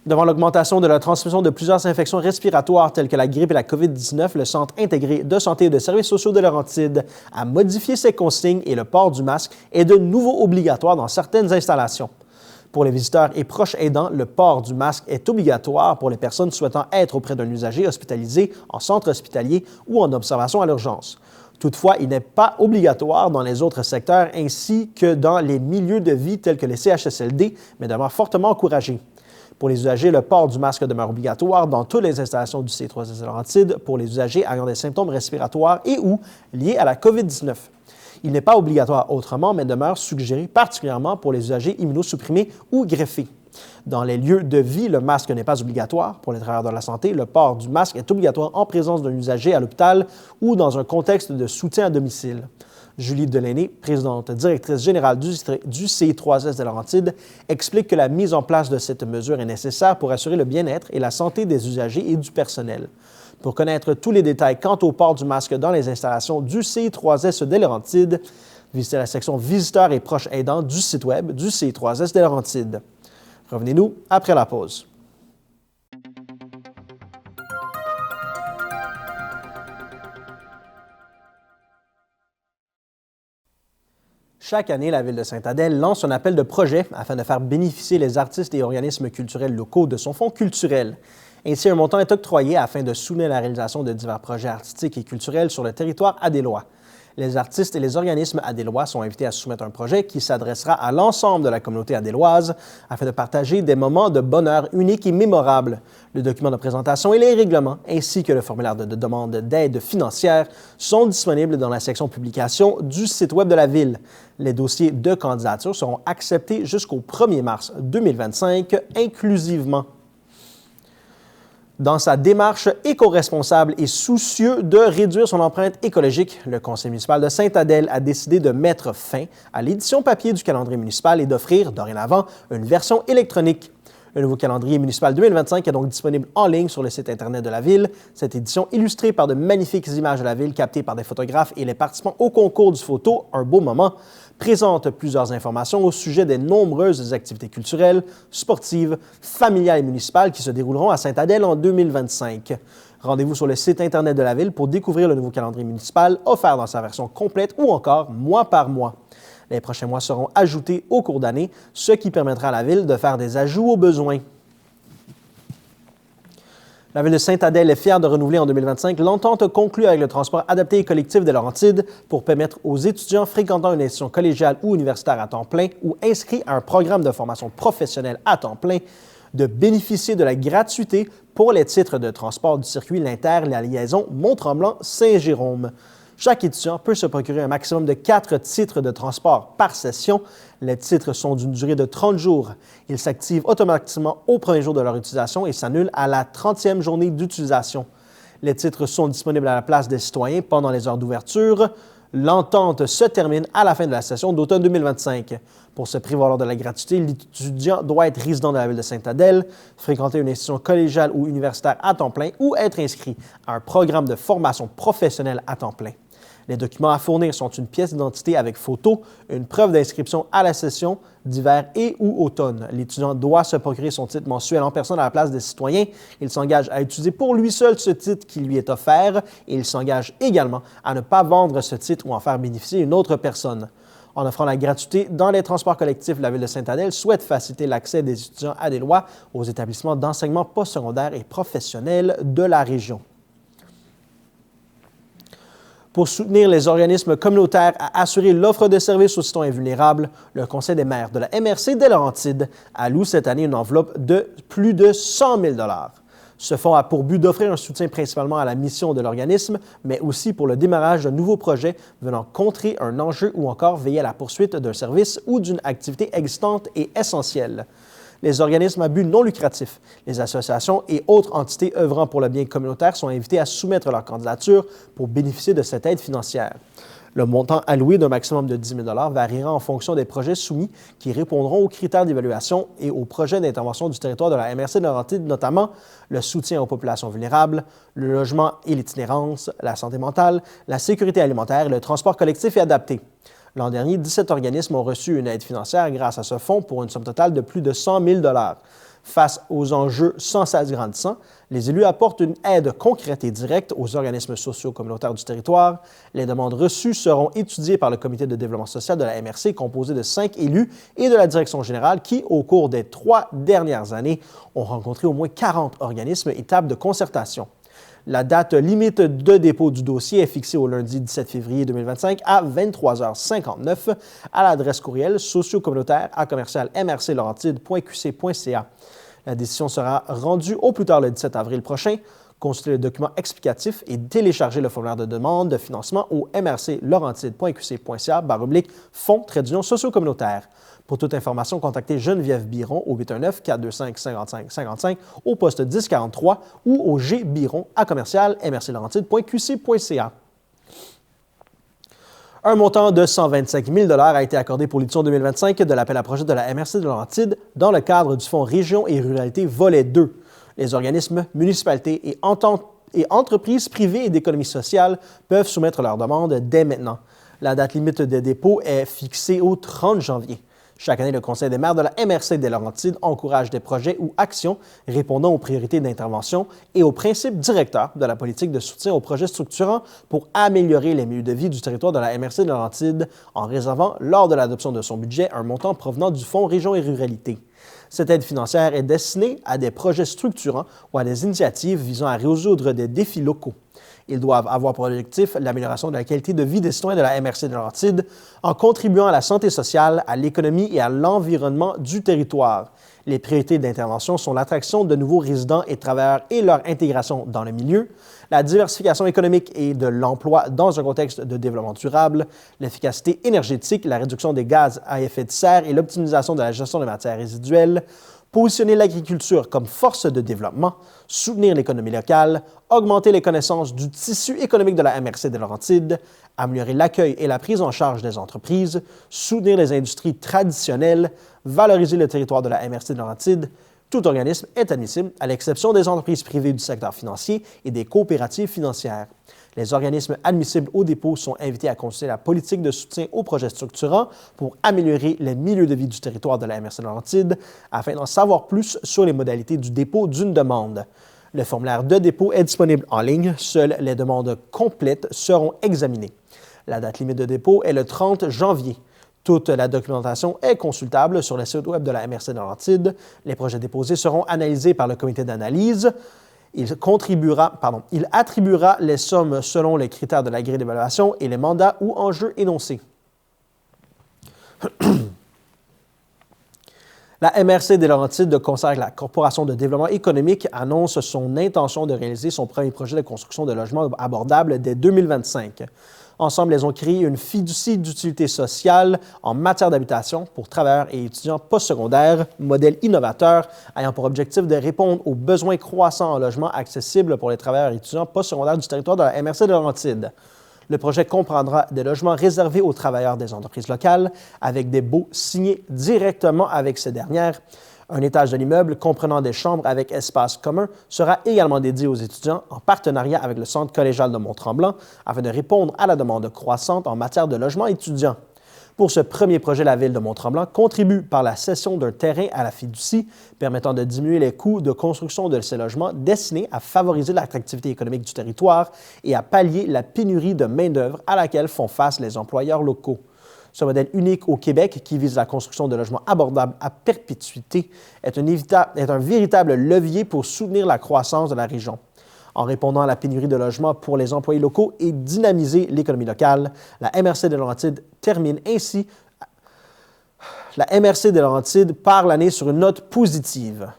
Devant l'augmentation de la transmission de plusieurs infections respiratoires telles que la grippe et la COVID-19, le Centre intégré de santé et de services sociaux de Laurentides a modifié ses consignes et le port du masque est de nouveau obligatoire dans certaines installations. Pour les visiteurs et proches aidants, le port du masque est obligatoire pour les personnes souhaitant être auprès d'un usager hospitalisé en centre hospitalier ou en observation à l'urgence. Toutefois, il n'est pas obligatoire dans les autres secteurs ainsi que dans les milieux de vie tels que les CHSLD, mais demeure fortement encouragé. Pour les usagers, le port du masque demeure obligatoire dans toutes les installations du CI3S Laurentides pour les usagers ayant des symptômes respiratoires et ou liés à la COVID-19. Il n'est pas obligatoire autrement, mais demeure suggéré particulièrement pour les usagers immunosupprimés ou greffés. Dans les lieux de vie, le masque n'est pas obligatoire. Pour les travailleurs de la santé, le port du masque est obligatoire en présence d'un usager à l'hôpital ou dans un contexte de soutien à domicile. Julie Delaney, présidente directrice générale du CI3S de Laurentides, explique que la mise en place de cette mesure est nécessaire pour assurer le bien-être et la santé des usagers et du personnel. Pour connaître tous les détails quant au port du masque dans les installations du CI3S des Laurentides, visitez la section Visiteurs et proches aidants du site web du CI3S des Laurentides. Revenez-nous après la pause. Chaque année, la Ville de Sainte-Adèle lance un appel de projet afin de faire bénéficier les artistes et organismes culturels locaux de son fonds culturel. Ainsi, un montant est octroyé afin de soutenir la réalisation de divers projets artistiques et culturels sur le territoire adélois. Les artistes et les organismes adélois sont invités à soumettre un projet qui s'adressera à l'ensemble de la communauté adéloise afin de partager des moments de bonheur uniques et mémorables. Le document de présentation et les règlements, ainsi que le formulaire de demande d'aide financière, sont disponibles dans la section publication du site web de la Ville. Les dossiers de candidature seront acceptés jusqu'au 1er mars 2025 inclusivement. Dans sa démarche éco-responsable et soucieux de réduire son empreinte écologique, le conseil municipal de Sainte-Adèle a décidé de mettre fin à l'édition papier du calendrier municipal et d'offrir, dorénavant, une version électronique. Le nouveau calendrier municipal 2025 est donc disponible en ligne sur le site Internet de la Ville. Cette édition, illustrée par de magnifiques images de la Ville captées par des photographes et les participants au concours du photo Un beau moment, présente plusieurs informations au sujet des nombreuses activités culturelles, sportives, familiales et municipales qui se dérouleront à Sainte-Adèle en 2025. Rendez-vous sur le site Internet de la Ville pour découvrir le nouveau calendrier municipal offert dans sa version complète ou encore mois par mois. Les prochains mois seront ajoutés au cours d'année, ce qui permettra à la Ville de faire des ajouts aux besoins. La Ville de Sainte-Adèle est fière de renouveler en 2025 l'entente conclue avec le transport adapté et collectif des Laurentides pour permettre aux étudiants fréquentant une institution collégiale ou universitaire à temps plein ou inscrits à un programme de formation professionnelle à temps plein de bénéficier de la gratuité pour les titres de transport du circuit L'Inter, la liaison Mont-Tremblant-Saint-Jérôme. Chaque étudiant peut se procurer un maximum de 4 titres de transport par session. Les titres sont d'une durée de 30 jours. Ils s'activent automatiquement au premier jour de leur utilisation et s'annulent à la 30e journée d'utilisation. Les titres sont disponibles à la place des citoyens pendant les heures d'ouverture. L'entente se termine à la fin de la session d'automne 2025. Pour se prévaloir de la gratuité, l'étudiant doit être résident de la Ville de Sainte-Adèle, fréquenter une institution collégiale ou universitaire à temps plein ou être inscrit à un programme de formation professionnelle à temps plein. Les documents à fournir sont une pièce d'identité avec photo, une preuve d'inscription à la session d'hiver et ou automne. L'étudiant doit se procurer son titre mensuel en personne à la place des citoyens. Il s'engage à utiliser pour lui seul ce titre qui lui est offert et il s'engage également à ne pas vendre ce titre ou en faire bénéficier une autre personne. En offrant la gratuité dans les transports collectifs, la Ville de Sainte-Adèle souhaite faciliter l'accès des étudiants à des lois aux établissements d'enseignement postsecondaire et professionnel de la région. Pour soutenir les organismes communautaires à assurer l'offre de services aux citoyens vulnérables, le Conseil des maires de la MRC des Laurentides alloue cette année une enveloppe de plus de 100 000 $. Ce fonds a pour but d'offrir un soutien principalement à la mission de l'organisme, mais aussi pour le démarrage de nouveaux projets venant contrer un enjeu ou encore veiller à la poursuite d'un service ou d'une activité existante et essentielle. Les organismes à but non lucratif, les associations et autres entités œuvrant pour le bien communautaire sont invités à soumettre leur candidature pour bénéficier de cette aide financière. Le montant alloué d'un maximum de 10 000 $ variera en fonction des projets soumis qui répondront aux critères d'évaluation et aux projets d'intervention du territoire de la MRC de Laurentides, notamment le soutien aux populations vulnérables, le logement et l'itinérance, la santé mentale, la sécurité alimentaire et le transport collectif et adapté. L'an dernier, 17 organismes ont reçu une aide financière grâce à ce fonds pour une somme totale de plus de 100 000 $. Face aux enjeux sans cesse grandissants, les élus apportent une aide concrète et directe aux organismes sociaux communautaires du territoire. Les demandes reçues seront étudiées par le comité de développement social de la MRC composé de 5 élus et de la direction générale qui, au cours des 3 dernières années, ont rencontré au moins 40 organismes et tables de concertation. La date limite de dépôt du dossier est fixée au lundi 17 février 2025 à 23h59 à l'adresse courriel sociocommunautaire@mrclaurentide.qc.ca. La décision sera rendue au plus tard le 17 avril prochain. Consultez le document explicatif et téléchargez le formulaire de demande de financement au mrclaurentide.qc.ca/fonds socio-communautaire. Pour toute information, contactez Geneviève Biron au 819-425-5555 au poste 1043 ou au gbiron@mrclaurentide.qc.ca. Un montant de 125 000 $ a été accordé pour l'édition 2025 de l'appel à projet de la MRC de Laurentides dans le cadre du Fonds Région et Ruralité Volet 2. Les organismes, municipalités et entreprises privées et d'économie sociale peuvent soumettre leurs demandes dès maintenant. La date limite de dépôt est fixée au 30 janvier. Chaque année, le Conseil des maires de la MRC des Laurentides encourage des projets ou actions répondant aux priorités d'intervention et aux principes directeurs de la politique de soutien aux projets structurants pour améliorer les milieux de vie du territoire de la MRC des Laurentides en réservant, lors de l'adoption de son budget, un montant provenant du Fonds Région et Ruralité. Cette aide financière est destinée à des projets structurants ou à des initiatives visant à résoudre des défis locaux. Ils doivent avoir pour objectif l'amélioration de la qualité de vie des citoyens de la MRC de Laurentides en contribuant à la santé sociale, à l'économie et à l'environnement du territoire. Les priorités d'intervention sont l'attraction de nouveaux résidents et travailleurs et leur intégration dans le milieu, la diversification économique et de l'emploi dans un contexte de développement durable, l'efficacité énergétique, la réduction des gaz à effet de serre et l'optimisation de la gestion des matières résiduelles, positionner l'agriculture comme force de développement, soutenir l'économie locale, augmenter les connaissances du tissu économique de la MRC des Laurentides, améliorer l'accueil et la prise en charge des entreprises, soutenir les industries traditionnelles, valoriser le territoire de la MRC des Laurentides. Tout organisme est admissible, à l'exception des entreprises privées du secteur financier et des coopératives financières. Les organismes admissibles au dépôt sont invités à consulter la politique de soutien aux projets structurants pour améliorer les milieux de vie du territoire de la MRC Laurentides afin d'en savoir plus sur les modalités du dépôt d'une demande. Le formulaire de dépôt est disponible en ligne. Seules les demandes complètes seront examinées. La date limite de dépôt est le 30 janvier. Toute la documentation est consultable sur le site web de la MRC Laurentides. Les projets déposés seront analysés par le comité d'analyse Il attribuera les sommes selon les critères de la grille d'évaluation et les mandats ou enjeux énoncés. La MRC des Laurentides, de concert avec la Corporation de développement économique, annonce son intention de réaliser son premier projet de construction de logements abordables dès 2025. Ensemble, elles ont créé une fiducie d'utilité sociale en matière d'habitation pour travailleurs et étudiants postsecondaires, modèle innovateur ayant pour objectif de répondre aux besoins croissants en logements accessibles pour les travailleurs et étudiants postsecondaires du territoire de la MRC de Laurentides. Le projet comprendra des logements réservés aux travailleurs des entreprises locales avec des baux signés directement avec ces dernières. Un étage de l'immeuble comprenant des chambres avec espace commun sera également dédié aux étudiants en partenariat avec le Centre collégial de Mont-Tremblant afin de répondre à la demande croissante en matière de logement étudiant. Pour ce premier projet, la Ville de Mont-Tremblant contribue par la cession d'un terrain à la fiducie permettant de diminuer les coûts de construction de ces logements destinés à favoriser l'attractivité économique du territoire et à pallier la pénurie de main-d'œuvre à laquelle font face les employeurs locaux. Ce modèle unique au Québec, qui vise la construction de logements abordables à perpétuité, est un véritable levier pour soutenir la croissance de la région. En répondant à la pénurie de logements pour les employés locaux et dynamiser l'économie locale, la MRC de Laurentides termine ainsi par l'année sur une note positive.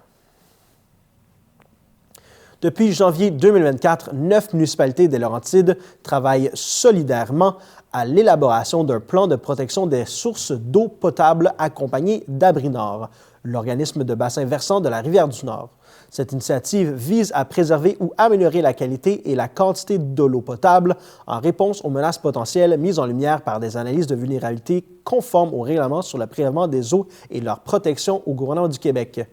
Depuis janvier 2024, 9 municipalités des Laurentides travaillent solidairement à l'élaboration d'un plan de protection des sources d'eau potable accompagné d'Abri-Nord, l'organisme de bassin versant de la Rivière-du-Nord. Cette initiative vise à préserver ou améliorer la qualité et la quantité de l'eau potable en réponse aux menaces potentielles mises en lumière par des analyses de vulnérabilité conformes au règlement sur le prélèvement des eaux et leur protection au gouvernement du Québec.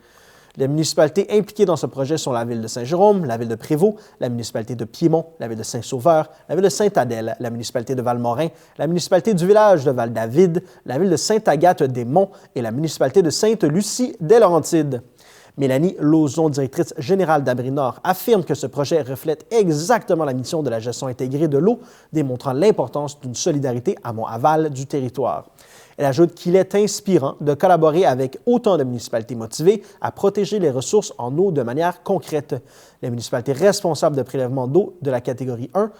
Les municipalités impliquées dans ce projet sont la Ville de Saint-Jérôme, la Ville de Prévost, la municipalité de Piémont, la Ville de Saint-Sauveur, la Ville de Sainte-Adèle, la municipalité de Valmorin, la municipalité du village de Val-David, la Ville de Sainte-Agathe-des-Monts et la municipalité de Sainte-Lucie des Laurentides. Mélanie Lauzon, directrice générale d'Abri-Nord, affirme que ce projet reflète exactement la mission de la gestion intégrée de l'eau, démontrant l'importance d'une solidarité amont-aval du territoire. Elle ajoute qu'il est inspirant de collaborer avec autant de municipalités motivées à protéger les ressources en eau de manière concrète. Les municipalités responsables de prélèvement d'eau de la catégorie 1,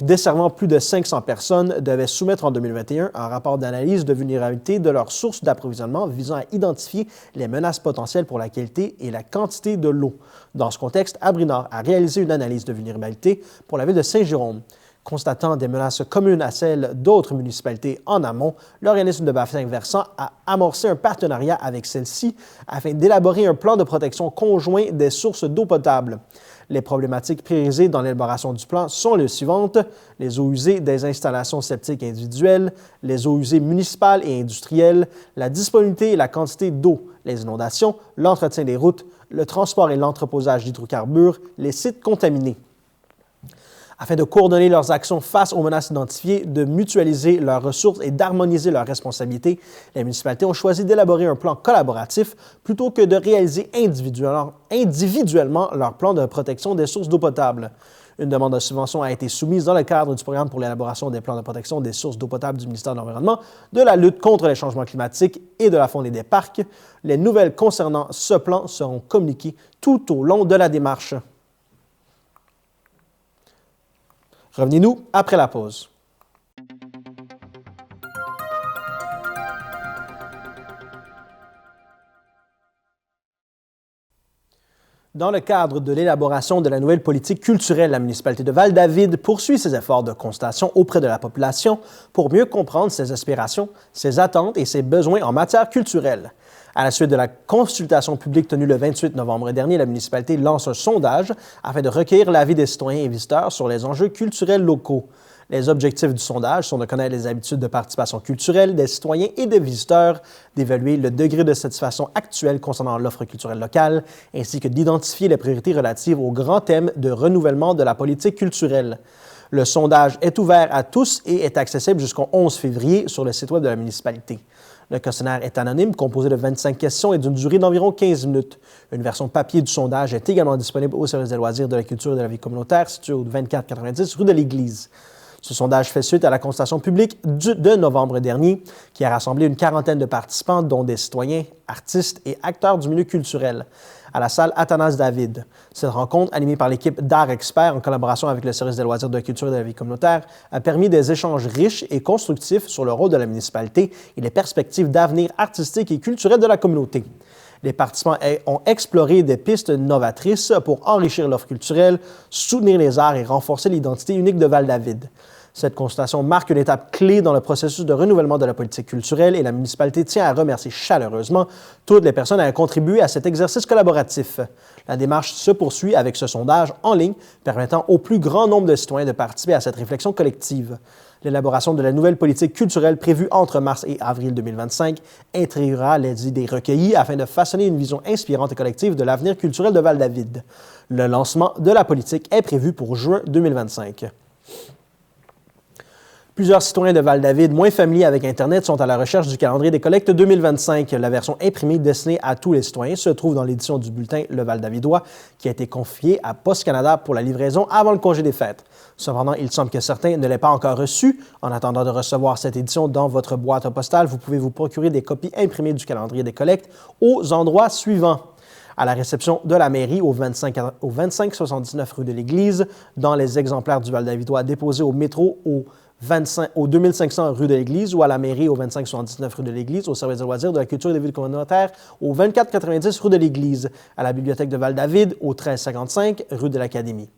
desservant plus de 500 personnes, devaient soumettre en 2021 un rapport d'analyse de vulnérabilité de leurs sources d'approvisionnement visant à identifier les menaces potentielles pour la qualité et la quantité de l'eau. Dans ce contexte, Abri-Nord a réalisé une analyse de vulnérabilité pour la Ville de Saint-Jérôme. Constatant des menaces communes à celles d'autres municipalités en amont, l'organisme de bassin versant a amorcé un partenariat avec celle-ci afin d'élaborer un plan de protection conjoint des sources d'eau potable. Les problématiques priorisées dans l'élaboration du plan sont les suivantes: les eaux usées des installations septiques individuelles, les eaux usées municipales et industrielles, la disponibilité et la quantité d'eau, les inondations, l'entretien des routes, le transport et l'entreposage d'hydrocarbures, les sites contaminés. Afin de coordonner leurs actions face aux menaces identifiées, de mutualiser leurs ressources et d'harmoniser leurs responsabilités, les municipalités ont choisi d'élaborer un plan collaboratif plutôt que de réaliser individuellement leur plan de protection des sources d'eau potable. Une demande de subvention a été soumise dans le cadre du programme pour l'élaboration des plans de protection des sources d'eau potable du ministère de l'Environnement, de la lutte contre les changements climatiques et de la faune et des parcs. Les nouvelles concernant ce plan seront communiquées tout au long de la démarche. Revenez-nous après la pause. Dans le cadre de l'élaboration de la nouvelle politique culturelle, la municipalité de Val-David poursuit ses efforts de constatation auprès de la population pour mieux comprendre ses aspirations, ses attentes et ses besoins en matière culturelle. À la suite de la consultation publique tenue le 28 novembre dernier, la municipalité lance un sondage afin de recueillir l'avis des citoyens et visiteurs sur les enjeux culturels locaux. Les objectifs du sondage sont de connaître les habitudes de participation culturelle des citoyens et des visiteurs, d'évaluer le degré de satisfaction actuel concernant l'offre culturelle locale, ainsi que d'identifier les priorités relatives aux grands thèmes de renouvellement de la politique culturelle. Le sondage est ouvert à tous et est accessible jusqu'au 11 février sur le site web de la municipalité. Le questionnaire est anonyme, composé de 25 questions et d'une durée d'environ 15 minutes. Une version papier du sondage est également disponible au service des loisirs, de la culture et de la vie communautaire, situé au 2490 rue de l'Église. Ce sondage fait suite à la consultation publique de novembre dernier qui a rassemblé une quarantaine de participants, dont des citoyens, artistes et acteurs du milieu culturel, à la salle Athanase David. Cette rencontre, animée par l'équipe d'Art Experts en collaboration avec le service des loisirs, de la culture et de la vie communautaire, a permis des échanges riches et constructifs sur le rôle de la municipalité et les perspectives d'avenir artistique et culturel de la communauté. Les participants ont exploré des pistes novatrices pour enrichir l'offre culturelle, soutenir les arts et renforcer l'identité unique de Val-David. Cette consultation marque une étape clé dans le processus de renouvellement de la politique culturelle et la municipalité tient à remercier chaleureusement toutes les personnes ayant contribué à cet exercice collaboratif. La démarche se poursuit avec ce sondage en ligne permettant au plus grand nombre de citoyens de participer à cette réflexion collective. L'élaboration de la nouvelle politique culturelle prévue entre mars et avril 2025 intégrera les idées recueillies afin de façonner une vision inspirante et collective de l'avenir culturel de Val-David. Le lancement de la politique est prévu pour juin 2025. Plusieurs citoyens de Val-David moins familiers avec Internet sont à la recherche du calendrier des collectes 2025. La version imprimée destinée à tous les citoyens se trouve dans l'édition du bulletin Le Val-Davidois qui a été confiée à Post Canada pour la livraison avant le congé des fêtes. Cependant, il semble que certains ne l'aient pas encore reçu. En attendant de recevoir cette édition dans votre boîte postale, vous pouvez vous procurer des copies imprimées du calendrier des collectes aux endroits suivants. À la réception de la mairie au 2579 rue de l'Église, dans les exemplaires du Val-Davidois déposés au métro au 2500 rue de l'Église ou à la mairie au 2579 rue de l'Église, au service de loisirs, de la culture et des villes communautaires au 2490 rue de l'Église, à la bibliothèque de Val-David au 1355 rue de l'Académie.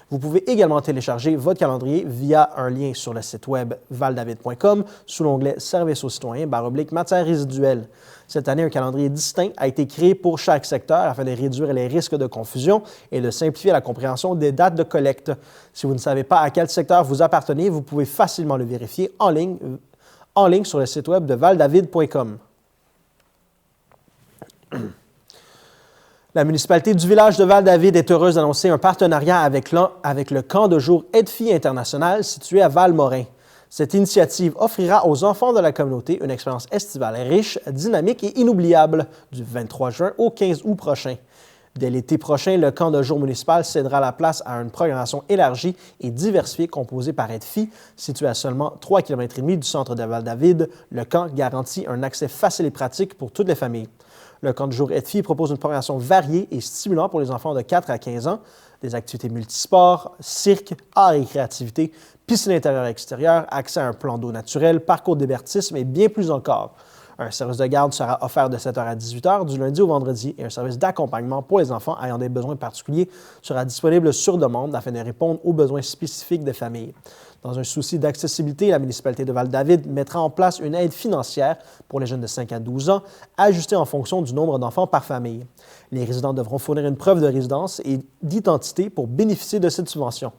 Vous pouvez également télécharger votre calendrier via un lien sur le site web valdavid.com sous l'onglet Services aux citoyens / matières résiduelles. Cette année, un calendrier distinct a été créé pour chaque secteur afin de réduire les risques de confusion et de simplifier la compréhension des dates de collecte. Si vous ne savez pas à quel secteur vous appartenez, vous pouvez facilement le vérifier en ligne sur le site web de valdavid.com. La municipalité du village de Val-David est heureuse d'annoncer un partenariat avec le camp de jour Aide-Filles International situé à Val-Morin. Cette initiative offrira aux enfants de la communauté une expérience estivale riche, dynamique et inoubliable du 23 juin au 15 août prochain. Dès l'été prochain, le camp de jour municipal cédera la place à une programmation élargie et diversifiée composée par Aide-Filles. Situé à seulement 3,5 km du centre de Val-David, le camp garantit un accès facile et pratique pour toutes les familles. Le camp de jour Aide-Filles propose une programmation variée et stimulante pour les enfants de 4 à 15 ans, des activités multisports, cirque, arts et créativité, piscine intérieure et extérieure, accès à un plan d'eau naturel, parcours de divertissement et bien plus encore. Un service de garde sera offert de 7h à 18h du lundi au vendredi et un service d'accompagnement pour les enfants ayant des besoins particuliers sera disponible sur demande afin de répondre aux besoins spécifiques des familles. Dans un souci d'accessibilité, la municipalité de Val-David mettra en place une aide financière pour les jeunes de 5 à 12 ans, ajustée en fonction du nombre d'enfants par famille. Les résidents devront fournir une preuve de résidence et d'identité pour bénéficier de cette subvention.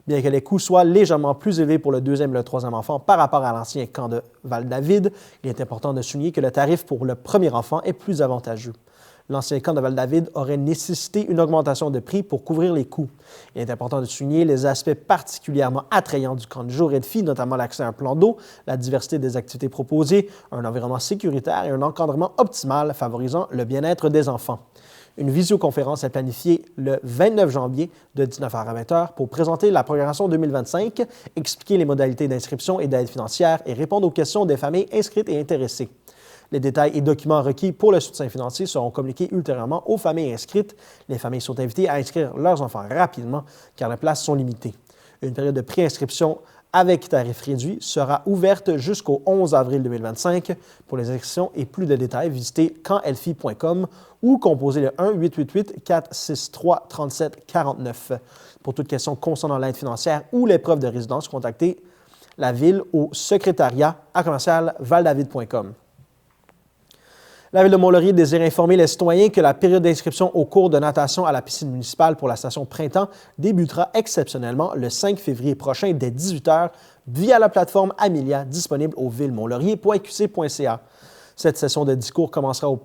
Bien que les coûts soient légèrement plus élevés pour le deuxième et le troisième enfant par rapport à l'ancien camp de Val-David, il est important de souligner que le tarif pour le premier enfant est plus avantageux. L'ancien camp de Val-David aurait nécessité une augmentation de prix pour couvrir les coûts. Il est important de souligner les aspects particulièrement attrayants du camp de jour Aide-Filles, notamment l'accès à un plan d'eau, la diversité des activités proposées, un environnement sécuritaire et un encadrement optimal favorisant le bien-être des enfants. Une visioconférence est planifiée le 29 janvier de 19h à 20h pour présenter la programmation 2025, expliquer les modalités d'inscription et d'aide financière et répondre aux questions des familles inscrites et intéressées. Les détails et documents requis pour le soutien financier seront communiqués ultérieurement aux familles inscrites. Les familles sont invitées à inscrire leurs enfants rapidement car les places sont limitées. Une période de préinscription avec tarif réduit sera ouverte jusqu'au 11 avril 2025. Pour les inscriptions et plus de détails, visitez camp-elfie.com ou composez le 1-888-463-3749. Pour toute question concernant l'aide financière ou l'épreuve de résidence, contactez la Ville au secrétariat@valdavid.com. La Ville de Mont-Laurier désire informer les citoyens que la période d'inscription au cours de natation à la piscine municipale pour la station Printemps débutera exceptionnellement le 5 février prochain dès 18h via la plateforme Amelia disponible au villemonlaurier.qc.ca. Cette session de discours commencera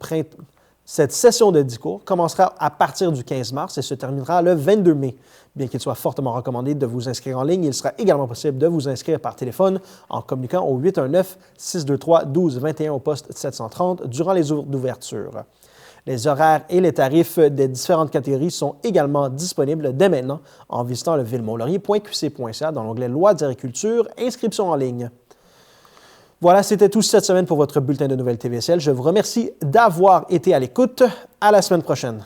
à partir du 15 mars et se terminera le 22 mai. Bien qu'il soit fortement recommandé de vous inscrire en ligne, il sera également possible de vous inscrire par téléphone en communiquant au 819-623-1221 au poste 730 durant les heures d'ouverture. Les horaires et les tarifs des différentes catégories sont également disponibles dès maintenant en visitant le ville-mont-laurier.qc.ca dans l'onglet Lois d'agriculture, inscription en ligne. Voilà, c'était tout cette semaine pour votre bulletin de nouvelles TVSL. Je vous remercie d'avoir été à l'écoute. À la semaine prochaine.